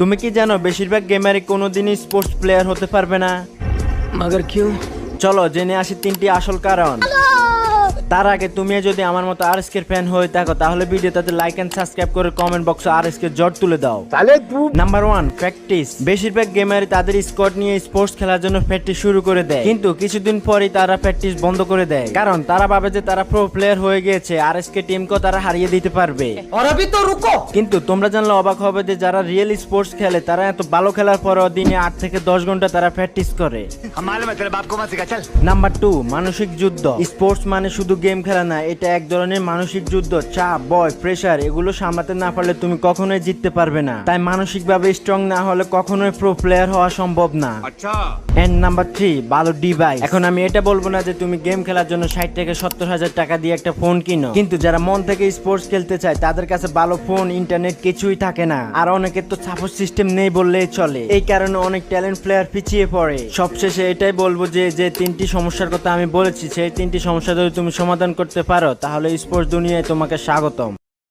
তুমি কি জানো বেশিরভাগ গেমারই কোনোদিনই স্পোর্টস প্লেয়ার হতে পারবে না? मगर क्यों? চলো জেনে আসি 3টি আসল কারণ। তার আগে তুমি যদি আমার মতো আরএসকে এর ফ্যান হয়ে থাকো তাহলে ভিডিওটাতে লাইক এন্ড সাবস্ক্রাইব করে কমেন্ট বক্সে আরএসকে জট তুলে দাও। Number 1, practice. বেশিরভাগ গেমারই তাদের স্কোয়াড নিয়ে স্পোর্টস খেলার জন্য প্র্যাকটিস শুরু করে দেয়, কিন্তু কিছুদিন পরেই তারা প্র্যাকটিস বন্ধ করে দেয়, কারণ তারা ভাবে যে তারা প্রো প্লেয়ার হয়ে গিয়েছে, আরএসকে টিমকে তারা হারিয়ে দিতে পারবে। और अभी तो रुको। কিন্তু তোমরা জানলে অবাক হবে যে যারা রিয়েল স্পোর্টস খেলে তারা এত ভালো খেলার পরেও দিনে 8 থেকে 10 ঘন্টা তারা প্র্যাকটিস করে। নাম্বার 2, মানসিক যুদ্ধ। স্পোর্টস মানে শুধু গেম খেলা না, এটা এক ধরনের মানসিক যুদ্ধ। চাপ, ভয়, প্রেসার এগুলো সামলাতে না পারলে তুমি কখনোই জিততে পারবে না। তাই মানসিকভাবে স্ট্রং না হলে কখনোই প্রো প্লেয়ার হওয়া সম্ভব না। এন্ড নাম্বার 3, ভালো ডিভাইস। এখন আমি এটা বলবো না যে তুমি গেম খেলার জন্য 60 থেকে 70 হাজার টাকা দিয়ে একটা ফোন কিনো, কিন্তু যারা মন থেকে স্পোর্টস খেলতে চায় তাদের কাছে ভালো ফোন, ইন্টারনেট কিছুই থাকে না, আর অনেকের তো সাপোর্ট সিস্টেম নেই বললেই চলে। এই কারণে অনেক ট্যালেন্ট প্লেয়ার পিছিয়ে পড়ে। সবশেষে এটাই বলবো যে 3টি সমস্যার কথা আমি বলেছি সেই 3টি সমস্যা যদি তুমি সমাধান করতে পারো তাহলে স্পোর্টস দুনিয়ায় তোমাকে স্বাগতম।